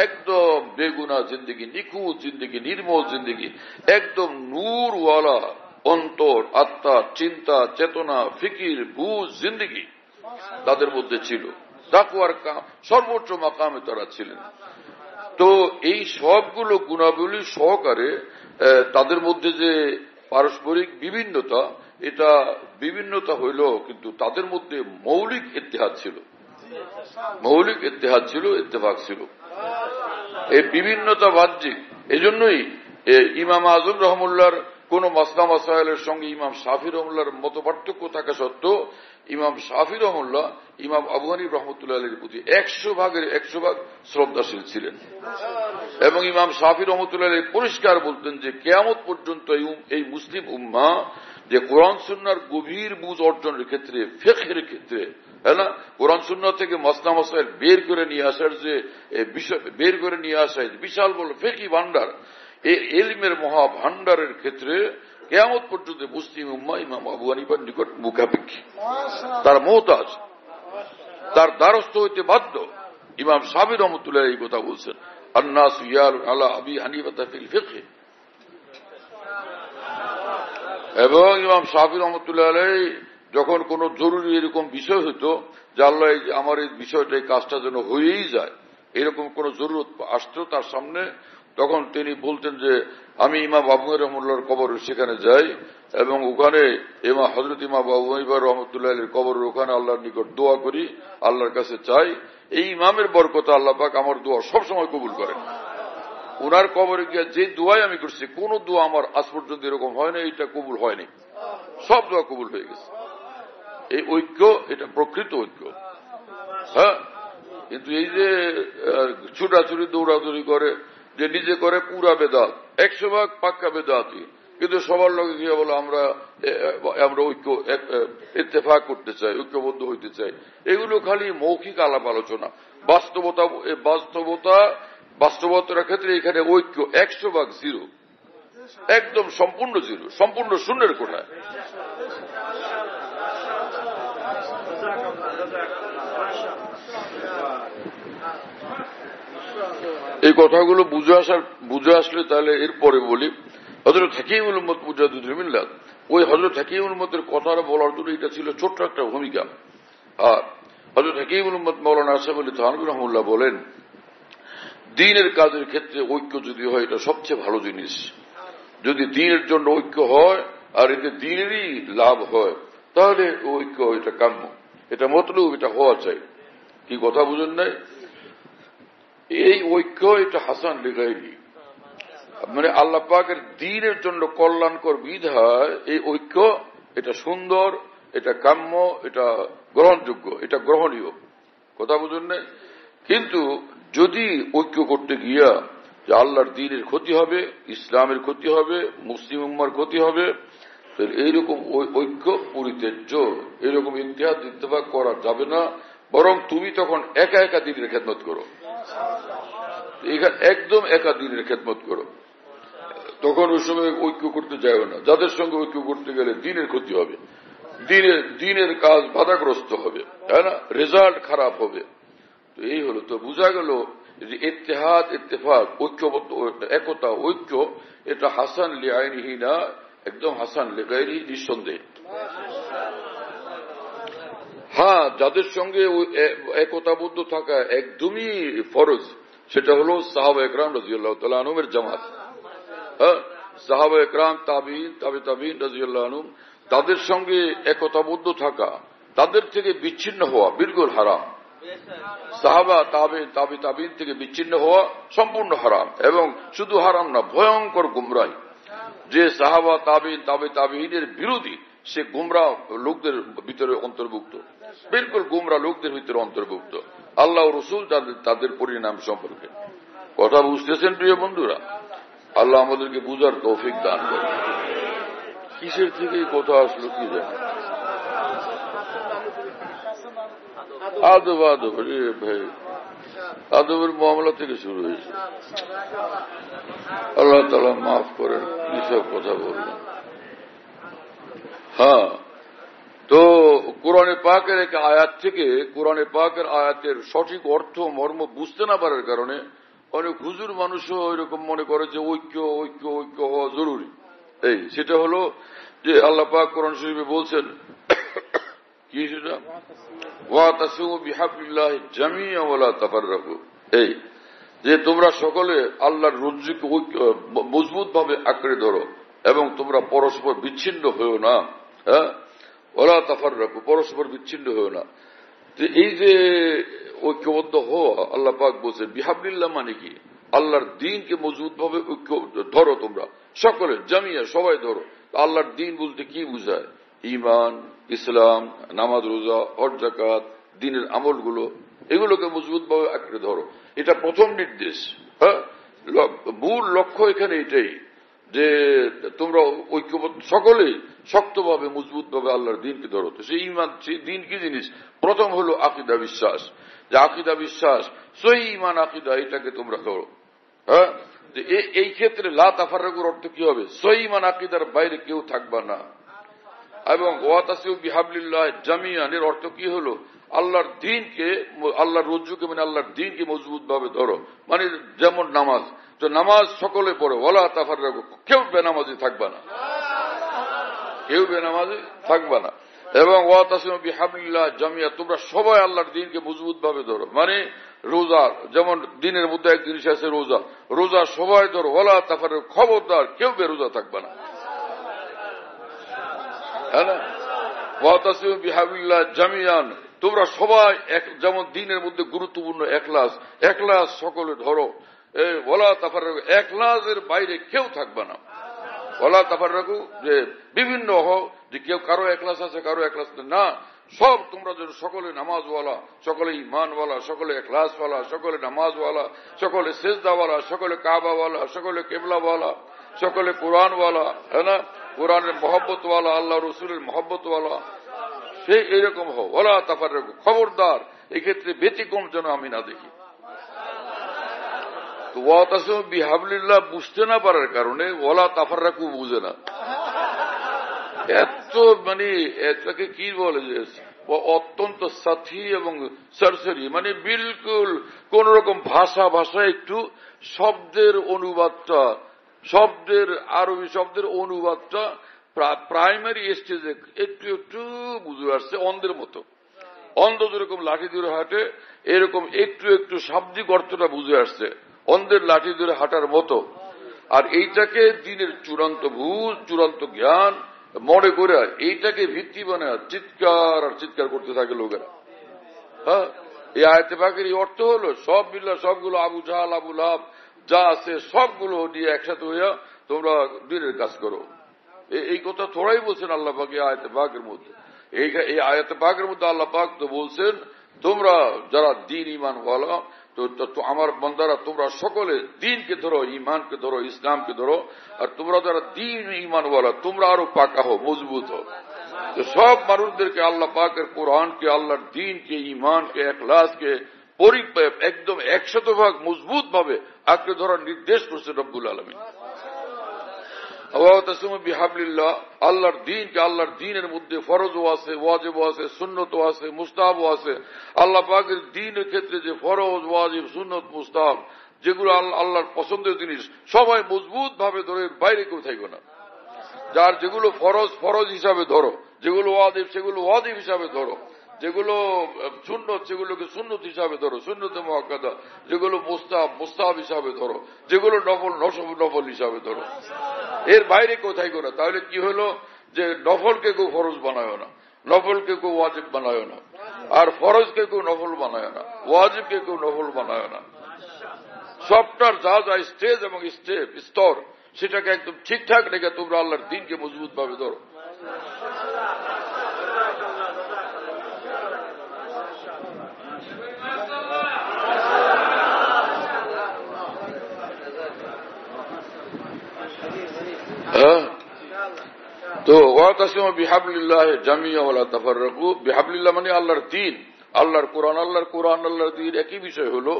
S1: একদম বেগুনা জিন্দিগি, নিখুঁত জিন্দিগি, নির্মল জিন্দিগি, একদম নূরওয়ালা অন্তর, আত্মা, চিন্তা, চেতনা, ফিকির, বুঝ জিন্দিগি তাদের মধ্যে ছিল। তাকওয়ার সর্বোচ্চ মাকামে তারা ছিলেন। তো এই সবগুলো গুণাবলী সহকারে তাদের মধ্যে যে পারস্পরিক বিভিন্নতা, এটা বিভিন্নতা হইল, কিন্তু তাদের মধ্যে মৌলিক ইত্তেহাদ ছিল, মৌলিক ইত্তেহাদ ছিল, ইত্তেফাক ছিল। এই বিভিন্নতা বাহ্যিক। এজন্যই ইমাম আজম রহমুল্লাহর কোন মাসলা মাসাইলের সঙ্গে ইমাম শাফি রহমুল্লাহর মত পার্থক্য থাকা সত্ত্বেও ইমাম শাফি রহমুল্লাহ ইমাম আবু হানিফ রহমতুল্লাহ আলাইহির প্রতি 100% শ্রদ্ধাশীল ছিলেন, এবং ইমাম শাফি রহমতুল্লাহ আলাইহি পরিষ্কার বলতেন যে কিয়ামত পর্যন্ত এই মুসলিম উম্মাহ যে কোরআন সুন্নাহর গভীর বুঝ অর্জনের ক্ষেত্রে, ফিকহের ক্ষেত্রে, হ্যাঁ না, কোরআন সুন্নাহ থেকে মাসলা মাসাইল বের করে নিয়ে আসার যে বের করে নিয়ে আসা বিশাল বড় ফিকহি ভান্ডার, এই ইলমের মহা ভান্ডারের ক্ষেত্রে কিয়ামত পর্যন্ত মুসলিম উম্মাহ ইমাম আবু হানিফার নিকট মুখাপেক্ষী, তার মুহতাজ, তার দ্বারস্থ হইতে বাধ্য। ইমাম শাফি রহমতুল্লাহ এই কথা বলছেন, আন্নাস ইয়ালুন আলা আবি হানিফা ফিল ফিকহ। এবং ইমাম শাফি রহমতুল্লাহ আলাইহি যখন কোন জরুরি এরকম বিষয় হইতো যে আল্লাহ আমার এই বিষয়টা, এই কাজটা যেন হয়েই যায়, এরকম কোন জরুরত আসতো তার সামনে, তখন তিনি বলতেন যে আমি ইমাম আবু হানিফা রহমতুল্লাহর কবর সেখানে যাই এবং ওখানে হযরত ইমাম আবু হানিফা রহমতুল্লাহ আলাইহির কবরের ওখানে আল্লাহর নিকট দোয়া করি, আল্লাহর কাছে চাই, এই ইমামের বরকতে আল্লাহ পাক আমার দোয়া সবসময় কবুল করেন। ওনার কবরে গিয়ে যে দোয়াই আমি করছি, কোন দোয়া আমার আজ পর্যন্ত এরকম হয় না এটা কবুল হয়নি, সব দোয়া কবুল হয়ে গেছে। এই ঐক্য, এটা প্রকৃত ঐক্য। হ্যাঁ, কিন্তু এই যে ছুটাছুটি দৌড়াদৌড়ি করে, যে নিজে করে পুরা বেদাত, 100% পাক্কা বেদাতি, কিন্তু সবার লগে গিয়ে বলে আমরা ঐক্য ইত্তেফাক করতে চাই, ঐক্যবদ্ধ হইতে চাই, এগুলো খালি মৌখিক আলাপ আলোচনা। বাস্তবতার ক্ষেত্রে এখানে ঐক্য 100% জিরো, একদম সম্পূর্ণ জিরো, সম্পূর্ণ শূন্যের কোঠায়। এই কথাগুলো বুঝে আসলে তাহলে এরপরে বলি, হযরত হাকিমুল উম্মত মুজাদ্দিদুল মিল্লাত, ওই হযরত হাকিমুল উম্মতের কথাটা বলার জন্য এটা ছিল ছোট্ট একটা ভূমিকা। আর হযরত হাকিমুল উম্মত মাওলানা আশরাফ আলী থানভী রাহিমাহুল্লাহ বলেন, দ্বীনের কাজের ক্ষেত্রে ঐক্য যদি হয় এটা সবচেয়ে ভালো জিনিস। যদি দ্বীনের জন্য ঐক্য হয় আর এতে দ্বীনেরই লাভ হয়, তাহলে ঐক্য, এটা কাম্য, এটা মতলব, এটা হওয়া চাই। কি কথা বুঝেন নাই? এই ঐক্য এটা হাসান লিগাইরি, মানে আল্লাহ পাকের দ্বীনের জন্য কল্যাণকর বিধায় এই ঐক্য, এটা সুন্দর, এটা কাম্য, এটা গ্রহণযোগ্য, এটা গ্রহণীয়। কথা বুঝুন নাই? কিন্তু যদি ঐক্য করতে গিয়া যে আল্লাহর দ্বীনের ক্ষতি হবে, ইসলামের ক্ষতি হবে, মুসলিম উম্মার ক্ষতি হবে, তাহলে এইরকম ঐক্য পরিত্যাজ্য, এরকম ইত্তেফাক করা যাবে না। বরং তুমি তখন একা একা দ্বীনের খেদমত করো, একদম একা দ্বীনের খেদমত করো। তখন ওই সময় ঐক্য করতে যাও না, যাদের সঙ্গে ঐক্য করতে গেলে দ্বীনের ক্ষতি হবে, দ্বীনের কাজ বাধাগ্রস্ত হবে, তাই না, রেজাল্ট খারাপ হবে। তো এই হলো, তো বোঝা গেল যে ইত্তেহাদ, ইত্তেফাক, ঐক্যবদ্ধ একতা, ঐক্য, এটা হাসান লিআইনিহি না, একদম হাসান লিগাইরিহি, নিঃসন্দেহে। হ্যাঁ, যাদের সঙ্গে একতাবদ্ধ থাকা একদমই ফরজ, সেটা হলো সাহাবা একরাম রাদিয়াল্লাহু তাআলা আনহুমের জামাত। হ্যাঁ, সাহাবা একরাম, তাবিঈন, তাবিঈন রাদিয়াল্লাহু আনহুম, তাদের সঙ্গে একতাবদ্ধ থাকা, তাদের থেকে বিচ্ছিন্ন হওয়া বিলকুল হারাম। সাহাবা, তাবিঈন থেকে বিচ্ছিন্ন হওয়া সম্পূর্ণ হারাম, এবং শুধু হারাম না, ভয়ঙ্কর গুমরাহি। যে সাহাবা, তাবিঈনের বিরোধী, সে গুমরা লোকদের ভিতরে অন্তর্ভুক্ত, বিলকুল গুমরা লোকদের ভিতরে অন্তর্ভুক্ত। আল্লাহ ও রাসূল তাদের পরিণাম সম্পর্কে কথা বুঝতেছেন প্রিয় বন্ধুরা? আল্লাহ আমাদেরকে বুঝার তৌফিক দান করেন। কিসের থেকে কথা আসলো কি জানি। আদব আদব, রে ভাই, আদবের মামলা থেকে শুরু হয়েছে। আল্লাহ তাআলা মাফ করেন, কি সব কথা বললেন। হ্যাঁ, তো কোরআনে পাকের এক আয়াত থেকে কোরআনে পাকের আয়াতের সঠিক অর্থ মর্ম বুঝতে না পারার কারণে অনেক হুজুর মানুষও এরকম মনে করে যে ঐক্য ঐক্য ঐক্য হওয়া জরুরি। এই সেটা হলো যে আল্লাহ পাক কোরআন শরীফে বলছেন, কি সেটা, ওয়াতাসিমু বিহাবলিল্লাহি জামিআন ওয়া লা তাফাররাকু, এই যে তোমরা সকলে আল্লাহর রজ্জুকে মজবুত ভাবে আঁকড়ে ধরো এবং তোমরা পরস্পর বিচ্ছিন্ন হয়েও না। হ্যাঁ, ওলা তাফাররাকু, পরস্পর বিচ্ছিন্ন হয়েও না। এই যে ঐক্যবদ্ধ হওয়া, আল্লাহ পাক বলছেন বিহাবলিল্লাহ মানে কি, আল্লাহর দ্বীনকে মজবুত ভাবে ঐক্য ধরো, তোমরা সকলে জামিয়া, সবাই ধরো। আল্লাহর দ্বীন বলতে কি বুঝায়? ঈমান, ইসলাম, নামাজ, রোজা, হজ, যাকাত, দ্বীনের আমলগুলো, এগুলোকে মজবুত ভাবে আঁকড়ে ধরো। এটা প্রথম নির্দেশ। হ্যাঁ, মূল লক্ষ্য এখানে এটাই যে তোমরা ঐক্যবদ্ধ সকলেই শক্তভাবে মজবুত ভাবে আল্লাহর দ্বীনকে ধরো। তো সেই ঈমান, সেই দ্বীন কি জিনিস? প্রথম হলো আকীদা, বিশ্বাস। যে আকীদা, বিশ্বাস, সহিহ ঈমান আকীদা, এটাকে তোমরা ধরো। হ্যাঁ, যে এই ক্ষেত্রে লা তাফাররাকুর অর্থ কি হবে? সহিহ ঈমান আকীদার বাইরে কেউ থাকবা না। এবং ওয়াতাসিমু বিহাবলিল্লাহ জামিআন এর অর্থ কি হলো? আল্লাহর দ্বীনকে, আল্লাহর রজ্জুকে মানে আল্লাহর দ্বীনকে মজবুত ভাবে ধরো। মানে যেমন নামাজ, তো নামাজ সকলে পড়ো, ওয়ালা তাফাররাকু, কেউ বেনামাজি থাকবা না, কেউ বেনামাজি থাকবা না। এবং ওয়াতাসিমু বিহাবলিল্লাহ জামিআন, তোমরা সবাই আল্লাহর দ্বীনকে মজবুত ভাবে ধরো। মানে রোজা, যেমন দিনের মধ্যে এক জিনিস আছে রোজা, রোজা সবাই ধরো, ওয়ালা তাফাররাকু, খবরদার কেউ বেরোজা থাকবা না। হ্যাঁ না, ওয়াতাসিমু বিহাবলিল্লাহ জামিআন, তোমরা সবাই যেমন দ্বীনের মধ্যে গুরুত্বপূর্ণ এখলাস, এখলাস সকলে ধরো। ওয়ালা তাফাররাকু, এখলাসের বাইরে কেউ থাকবে না। ওয়ালা তাফাররাকু, যে বিভিন্ন হও, যে কেউ কারো এখলাস আছে কারো এখলাস না, সব তোমরা যেন সকলে নামাজওয়ালা, সকলে ঈমানওয়ালা, সকলে এখলাসওয়ালা, সকলে নামাজওয়ালা, সকলে সেজদাওয়ালা, সকলে কাবাওয়ালা, সকলে কিবলাওয়ালা, সকলে কোরআনওয়ালা, হ্যাঁ না, কোরআনের মহব্বতওয়ালা, আল্লাহ রসুলের মহব্বতওয়ালা, সেই এরকম হও। ওয়ালা তাফাররাকু, খবরদার এক্ষেত্রে ব্যতিক্রম যেন আমি না দেখি। তো ওয়াতাসিমু বিহাবলিল্লাহ বুঝতে না পারার কারণে ওয়ালা তাফাররাকু বুঝে না। এত মানে এটাকে কি বলে, যে অত্যন্ত সাথী এবং সরসরি, মানে বিলকুল কোন রকম ভাষা একটু শব্দের অনুবাদটা, শব্দের আরবি শব্দের অনুবাদটা প্রাইমারি স্টেজে একটু একটু বুঝে আসছে, অন্ধের মতো। অন্ধ যেরকম লাঠি ধরে হাঁটে, এরকম একটু একটু শাব্দিক অর্থটা বুঝে আসছে, অন্ধের লাঠি ধরে হাঁটার মতো। আর এইটাকে দিনের চূড়ান্ত ভুল, চূড়ান্ত জ্ঞান মনে করে এইটাকে ভিত্তি বানায় চিৎকার আর চিৎকার করতে থাকে লোকেরা। হ্যাঁ, এই আয়াতে পাকের এই অর্থ হলো সব মিল্লা, সবগুলো আবু জাহাল, আবু লাহাব যা আছে সবগুলো নিয়ে একসাথে হইয়া তোমরা দিনের কাজ করো। এই কথা থোড়াই বলছেন আল্লাহ পাক এই আয়াতে পাকের মধ্যে। এই আয়াতে পাকের মধ্যে আল্লাহ পাক তো বলছেন, তোমরা যারা দ্বীন ঈমান ওয়ালা, তো আমার বান্দারা তোমরা সকলে দ্বীনকে ধরো, ঈমানকে ধরো, ইসলামকে ধরো। আর তোমরা যারা দ্বীন ঈমান ওয়ালা, তোমরা আরো পাকা হও, মজবুত হও। তো সব মানুষদেরকে আল্লাহ পাকের কোরআনকে, আল্লাহর দ্বীনকে, ঈমানকে, ইখলাসকে একদম 100% মজবুত ভাবে আঁকড়ে ধরার নির্দেশ করছে রব্বুল আলামিন। ওয়াতাসিমু বিহাবলিল্লাহ, আল্লাহর দ্বীনকে, আল্লাহর দ্বীনের মধ্যে ফরজও আছে, ওয়াজিবও আছে, সুন্নতও আছে, মুস্তাহাবও আছে। আল্লাহ পাকের দ্বীনের ক্ষেত্রে যে ফরজ, ওয়াজিব, সুন্নত, মুস্তাহাব যেগুলো আল্লাহর পছন্দের জিনিস, সবাই মজবুত ভাবে ধরে, বাইরে কেউ থাকবে না। যার যেগুলো ফরজ ফরজ হিসাবে ধরো, যেগুলো ওয়াজিব সেগুলো ওয়াজিব হিসাবে ধরো, যেগুলো সুন্নত সেগুলোকে সুন্নত হিসাবে ধরো, সুন্নতে মুআক্কাদা, যেগুলো মুস্তাহাব মুস্তাহাব হিসাবে ধরো, যেগুলো নফল নফল হিসাবে ধরো। এর বাইরে কোথায় করে? তাহলে কি হলো, যে নফলকে কেউ ফরজ বানায় না, নফলকে কেউ ওয়াজিব বানায় না, আর ফরজকে কেউ নফল বানায় না, ওয়াজিবকে কেউ নফল বানায় না। সবটার যা যা স্টেজ এবং স্তর, সেটাকে একদম ঠিকঠাক রেখে তোমরা আল্লাহর দ্বীনকে মজবুত ভাবে ধরো। তো ওয়াতাসিমু বিহাবলিল্লাহ জামিয়া ওয়ালা তাফাররাকু। বিহাবলিল্লাহ মানে আল্লাহর দ্বীন, আল্লাহর কোরআন, আল্লাহর দ্বীন একই বিষয় হলো।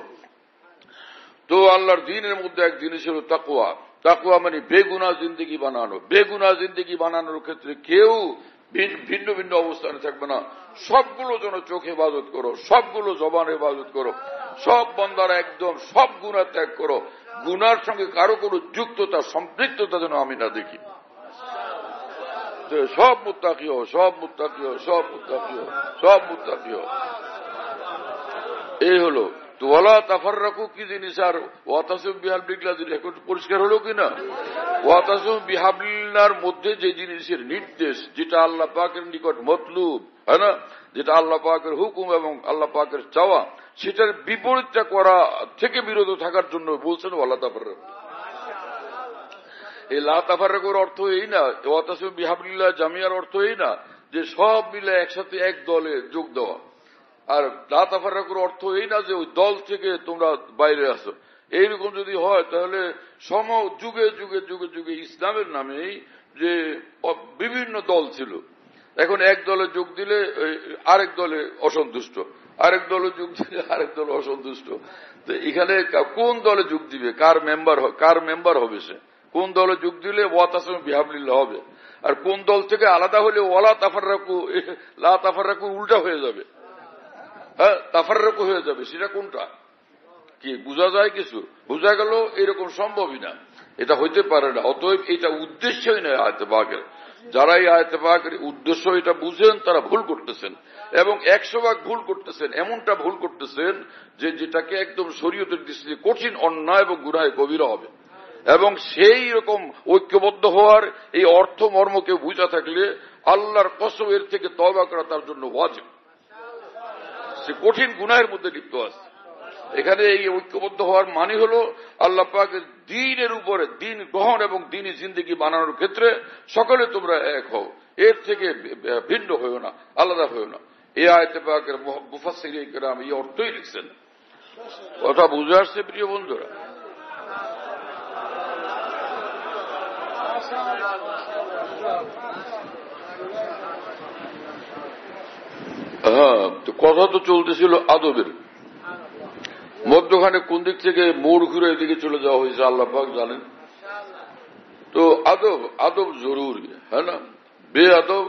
S1: তো আল্লাহর দ্বীনের মধ্যে এক জিনিস হলো তাকওয়া। তাকওয়া মানে বেগুনাহ জিন্দেগি বানানো। বেগুনাহ জিন্দেগি বানানোর ক্ষেত্রে কেউ ভিন্ন ভিন্ন অবস্থানে থাকবে না। সবগুলো যেন চোখে ইবাদত করো, সবগুলো জবানে ইবাদত করো, সব বান্দারা একদম সব গুনাহ ত্যাগ করো। গুনার সঙ্গে কারো কোনো যুক্ততা সম্পৃক্ততা যেন আমি না দেখি। সব মুত্তাকি হও, সব মুত্তাকি হও, সব মুত্তাকি হও, সব মুত্তাকি হও। এই হলো তো ওয়ালা তাফাররাকু কি জিনিস, আর ওয়াতাসিমু বিহাবলিল্লাহ এখন পরিষ্কার হলো কিনা? ওয়াতাসিমু বিহাবলিল্লাহর মধ্যে যে জিনিসের নির্দেশ, যেটা আল্লাহ পাকের নিকট মতলুব, হ্যাঁ না, যেটা আল্লাহ পাকের হুকুম এবং আল্লাহ পাকের চাওয়া, সেটার বিপরীতটা করা থেকে বিরত থাকার জন্য বলছেন ওয়ালা তাফাররাকু। এই লা তাফাররাকুর অর্থ এই না, ওয়াতাসিমু বিহাবলিল্লাহ জামিয়ার অর্থ এই না যে সব মিলে একসাথে এক দলে যোগ দেওয়া। আর লা তাফাররাকুর অর্থ এই না যে ওই দল থেকে তোমরা বাইরে আসো। এইরকম যদি হয় তাহলে যুগে যুগে যুগে যুগে ইসলামের নামেই যে বিভিন্ন দল ছিল, এখন এক দলে যোগ দিলে আরেক দলে অসন্তুষ্ট, আরেক দলে যোগ দিলে আরেক দলে অসন্তুষ্ট। তো এখানে কোন দলে যোগ দিবে, কার মেম্বার হবে সে, কোন দলে যোগ দিলে ওয়াতাসিমু বিহাবলিল্লাহ হবে, আর কোন দল থেকে আলাদা হলে ওয়ালা তাফাররাকু, লা তাফাররাকু উল্টা হয়ে যাবে, হ্যাঁ তাফাররাকু হয়ে যাবে। সেটা কোনটা কি বোঝা যায়? কিছু বোঝা গেল এরকম সম্ভবই না, এটা হইতে পারে না। অতএব এটা উদ্দেশ্যই নয় আয়াতে পাকের। যারা এই আয়াতে পাকের উদ্দেশ্য এটা বুঝেন তারা ভুল করতেছেন, এবং 100 ভাগ ভুল করতেছেন। এমনটা ভুল করতেছেন যে যেটাকে একদম শরীয়তের দৃষ্টিতে কঠিন অন্যায় এবং গুনাহে কবিরা হবে। এবং সেই রকম ঐক্যবদ্ধ হওয়ার এই অর্থ মর্মকে বুঝা থাকলে আল্লাহর কসম এর থেকে তওবা করা তার জন্য ওয়াজিব। সে কঠিন গুনাহের মধ্যে লিপ্ত আছে। এখানে এই ঐক্যবদ্ধ হওয়ার মানে হলো আল্লাহ পাকের দ্বীনের উপরে দ্বীন গ্রহণ এবং দ্বীনি জিন্দেগি বানানোর ক্ষেত্রে সকলে তোমরা এক হও, এর থেকে ভিন্ন হইও না, আলাদা হইও না। এই আয়াতে পাকের মুফাসসিরিন কিরাম এই অর্থই লিখছেন। কথা বুঝে আসছে প্রিয় বন্ধুরা? হ্যাঁ, তো কথা তো চলতেছিল আদবের। মধ্যখানে কোন দিক থেকে মোড় ঘুরে এদিকে চলে যাওয়া হয়েছে আল্লাহ পাক জানেন। তো আদব জরুরি, হ্যাঁ না। বেআদব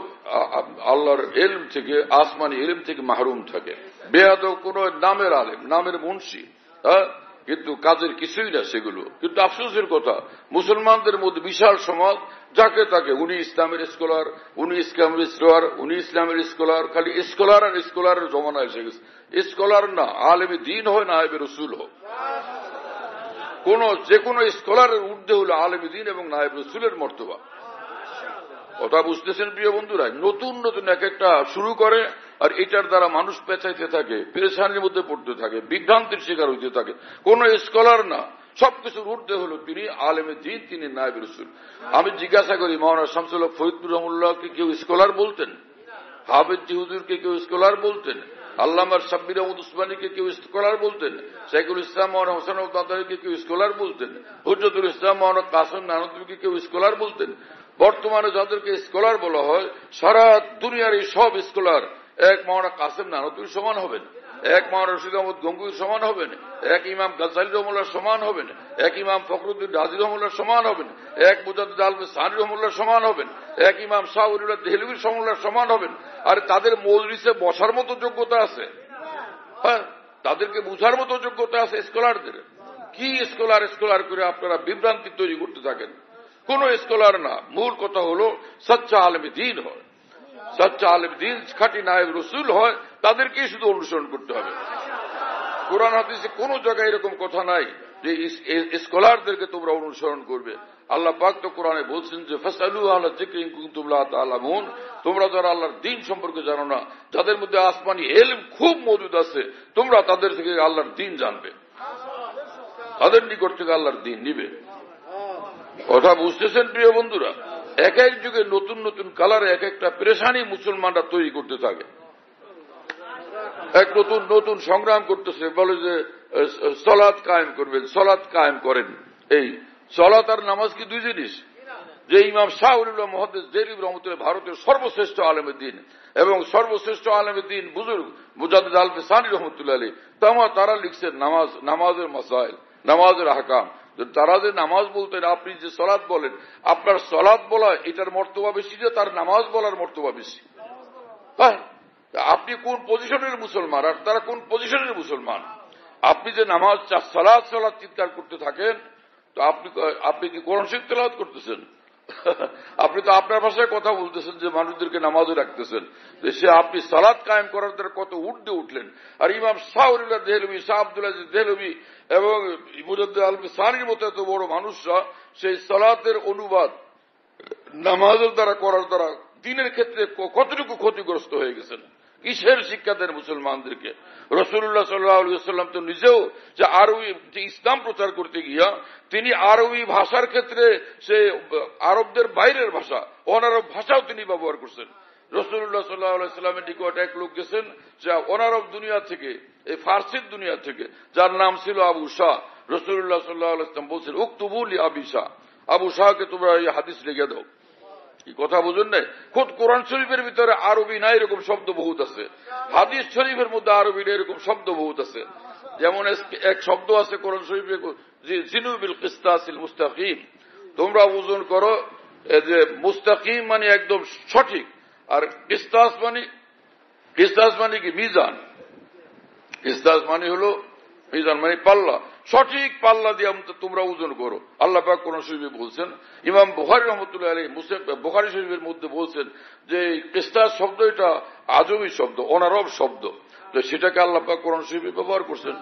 S1: আল্লাহর ইলম থেকে, আসমানি ইলম থেকে মাহরুম থাকে। বেআদব কোন নামের আলেম, নামের মুন্সি, হ্যাঁ, কিন্তু কাজের কিছুই না সেগুলো। কিন্তু আফসোসের কথা, মুসলমানদের মধ্যে বিশাল সমাজ, যাকে তাকে উনি ইসলামের স্কলার, উনি ইসলামের স্কলার, উনি ইসলামের স্কলার, খালি স্কলার আর স্কলারের জমানা এসে গেছে। স্কলার না, আলেমে দ্বীন হয়, নায়েবে রসুল হোক। যে কোনো স্কলারের ঊর্ধ্বে হলো আলেমে দ্বীন এবং নায়েবে রসুলের মর্তবা। কথা বুঝতেছেন প্রিয় বন্ধুরা? নতুন নতুন এক একটা শুরু করে, আর এটার দ্বারা মানুষ পেঁচাইতে থাকে, পেরেশানির মধ্যে পড়তে থাকে, বিভ্রান্তির শিকার হইতে থাকে। কোন স্কলার না, সবকিছুর ঊর্ধ্বে হলো তিনি আলেমে দ্বীন, তিনি নায়েবে রসুল। আমি জিজ্ঞাসা করি, মাওলানা শামসুল হক ফরিদপুর রহমতুল্লাহকে কেউ স্কলার বলতেন? হাফেজ জি হুজুরকে কেউ স্কলার বলতেন? আল্লামা শাব্বির আহমদ উসমানীকে কেউ স্কলার বলতেন? শাইখুল ইসলাম মাওলানা হোসেন আহমদ কেউ স্কলার বলতেন? হুজ্জতুল ইসলাম মাওলানা কাসেম নানতুবিকে কেউ স্কলার বলতেন? বর্তমানে যাদেরকে স্কলার বলা হয়, সারা দুনিয়ার এই সব স্কলার এক মাওলানা কাসেম নানতুবির সমান হবেন, এক মাওলানা রশিদ আহমদ গঙ্গুহির সমান হবেন, এক ইমাম গাজ্জালী রহমাতুল্লাহ সমান হবেন, এক ইমাম ফখরুদ্দিন রাজি রহমাতুল্লাহ সমান হবেন, এক মুজাদ্দিদ আলমে সানি রহমাতুল্লাহ সমান হবেন, এক ইমাম শাহ ওলিউল্লাহ দেহলভীর রহমাতুল্লাহ সমান হবেন। আর তাদের মজলিসে বসার মতো যোগ্যতা আছে, হ্যাঁ, তাদেরকে বুঝার মতো যোগ্যতা আছে স্কলারদের। কি স্কলার করে আপনারা বিভ্রান্তি তৈরি করতে থাকেন? কোন স্কলার না। মূল কথা হলো সচ্চা আলেমে দ্বীন হয়, সচ্চা আলেমে দ্বীন খাঁটি নায়েব রসুল হয়, তাদেরকেই শুধু অনুসরণ করতে হবে। কোরআন হাদিসে কোন জায়গায় এরকম কথা নাই যে স্কলারদেরকে তোমরা অনুসরণ করবে। আল্লাহ পাক তো কোরআনে বলছেন যে ফাসআলু আহলা যিকরি ইন কুনতুম লা তা'লামুন, তোমরা যারা আল্লাহর দ্বীন সম্পর্কে জানো না, যাদের মধ্যে আসমানি ইলম খুব মজুদ আছে, তোমরা তাদের থেকে আল্লাহর দ্বীন জানবে, তাদের নিকট থেকে আল্লাহর দ্বীন নিবে। কথা বুঝতেছেন প্রিয় বন্ধুরা? এক এক যুগে নতুন নতুন কালারে এক একটা পেরেশানি মুসলমানরা তৈরি করতে থাকে, এক নতুন নতুন সংগ্রাম করতেছে। বলে যে সলাত কায়েম করবেন, সলাত কায়েম করেন। এই সলাত আর নামাজ কি দুই জিনিস? যে ইমাম শাহ ওলিউল্লাহ মুহাদ্দিস দেহলভী রহমতুল্লাহ ভারতের সর্বশ্রেষ্ঠ আলেমে দ্বীন এবং সর্বশ্রেষ্ঠ আলেমে দ্বীন বুজুর্গ মুজাদ্দিদ আল ফিসানী রহমতুল্লাহ আলাইহি তারা লিখছেন নামাজের মাসাইল, নামাজের আহকাম। তারা যে নামাজ বলতেন, আপনি যে সলাৎ বলেন, আপনার সলাৎ বলা এটার মর্তবা বেশি যে তার নামাজ বলার মর্তবা বেশি। হ্যাঁ, আপনি কোন পজিশনের মুসলমান আর তারা কোন পজিশনের মুসলমান? আপনি যে নামাজ সালাত চিৎকার করতে থাকেন, তো আপনি কি কোরআন শরীফ তেলাওয়াত করতেছেন? আপনি তো আপনার ভাষায় কথা বলতেছেন যে মানুষদেরকে নামাজে রাখতেছেন। সে আপনি সালাত কায়েম করার দ্বারা কত ঊর্ধ্বে উঠলেন। আর ইমাম শাহ ওলিউল্লাহ দেহলভী, শাহ আব্দুল আজিজ দেহলভী এবং মুজাদ্দিদ আল ফিসানীর মতো এত বড় মানুষরা সেই সালাতের অনুবাদ নামাজের দ্বারা করার দ্বারা দ্বীনের ক্ষেত্রে কতটুকু ক্ষতিগ্রস্ত হয়ে গেছেন। কিসের শিক্ষা দেন মুসলমানদেরকে? রাসূলুল্লাহ সাল্লাল্লাহু আলাইহি ওয়াসাল্লাম তো নিজেও যে আরবি ইসলাম প্রচার করতে গিয়া তিনি আরবি ভাষার ক্ষেত্রে সে আরবদের বাইরের ভাষা, অনারব ভাষাও তিনি ব্যবহার করছেন। রাসূলুল্লাহ সাল্লাল্লাহু আলাইহি ওয়াসাল্লামের নিকট এক লোক গেছেন যে অনারব দুনিয়া থেকে, এই ফার্সির দুনিয়া থেকে, যার নাম ছিল আবু শাহ। রাসূলুল্লাহ সাল্লাল্লাহু আলাইহি ওয়াসাল্লাম বলছেন, উকতুবু লি আবি শাহ, আবু শাহকে তোমরা এই হাদিস লিখে দাও। কি কথা বুঝুন নাই? খোদ কোরআন শরীফের ভিতরে আরবি না এরকম শব্দ বহুত আছে, হাদিস শরীফের মধ্যে আরবি না এরকম শব্দ বহুত আছে। যেমন এক শব্দ আছে কোরআন শরীফে, জিনু বিল কিসতাসিল মুস্তাকিম, তোমরা ওজন করো যে মুস্তাকিম মানে একদম সঠিক, আর কিসতাস মানে কি মিজান। কিসতাস মানে হলো মিজান মানে পাল্লা, সঠিক পাল্লা দিয়ে তোমরা ওজন করো। আল্লাহ পাক কোরআন শরীফে বলছেন। ইমাম বুখারী রাহমাতুল্লাহ আলাইহি বুখারী শরীফের মধ্যে বলছেন যে কিসতাস শব্দ এটা আজমি শব্দ, অনারব শব্দ, তো সেটাকে আল্লাহ পাক কোরআন শরীফে ব্যবহার করছেন।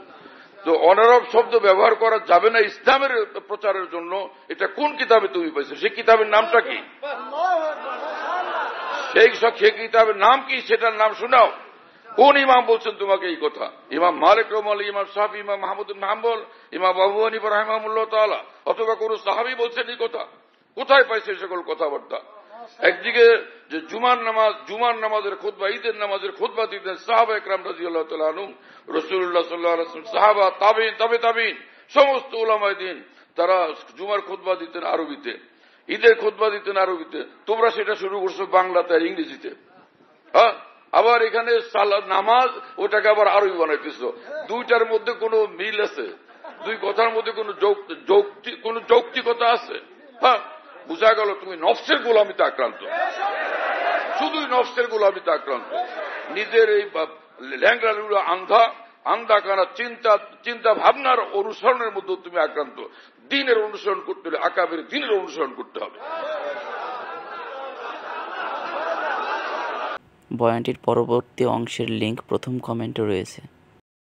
S1: তো অনারব শব্দ ব্যবহার করা যাবে না ইসলামের প্রচারের জন্য, এটা কোন কিতাবে তুমি পাইছো? সেই কিতাবের নামটা কি? সেই কিতাবের নাম কি? সেটার নাম শোনাও। কোন ইমাম বলছেন তোমাকে এই কথা? ইমাম মালিক রাহমাতুল্লাহ, ইমাম শাফি, ইমাম মাহমুদ ইবনে হাম্বল, ইমাম আবু হানিফা রাহিমাহুল্লাহ তাআলা, অথবা কোন সাহাবী বলছেন এই কথা? কোথায় পাইছে সকল কথাবার্তা? একদিকে যে জুমার নামাজের খুতবা, ঈদের নামাজের খুতবা দিতেন সাহাবা একরাম রাদিয়াল্লাহু তাআলা আনহুম, রাসূলুল্লাহ সাল্লাল্লাহু আলাইহি ওয়াসাল্লাম, সাহাবা, তাবেঈন, তাবেঈন, সমস্ত উলামায়ে দ্বীন তারা জুমার খুতবা দিতেন আরবিতে, ঈদের খুতবা দিতেন আরবিতে। তোমরা সেটা শুরু করছো বাংলাতে আর ইংরেজিতে। হ্যাঁ, আবার এখানে নামাজ ওটাকে আবার আরবি বানাইতেছ। দুইটার মধ্যে কোনো মিল আছে? দুই কথার মধ্যে কোনো যৌক্তিকতা আছে? হ্যাঁ, বুঝা গেল তুমি নফসের গোলামিতে আক্রান্ত, শুধুই নফসের গোলামিতে আক্রান্ত। নিজের এই ল্যাংড়া লুড়া আন্ধা কানা চিন্তা ভাবনার অনুসরণের মধ্যে তুমি আক্রান্ত। দ্বীনের অনুসরণ করতে হলে আকাবের দ্বীনের অনুসরণ করতে হবে।
S2: বয়ানটির পরবর্তী অংশের লিঙ্ক প্রথম কমেন্টে রয়েছে।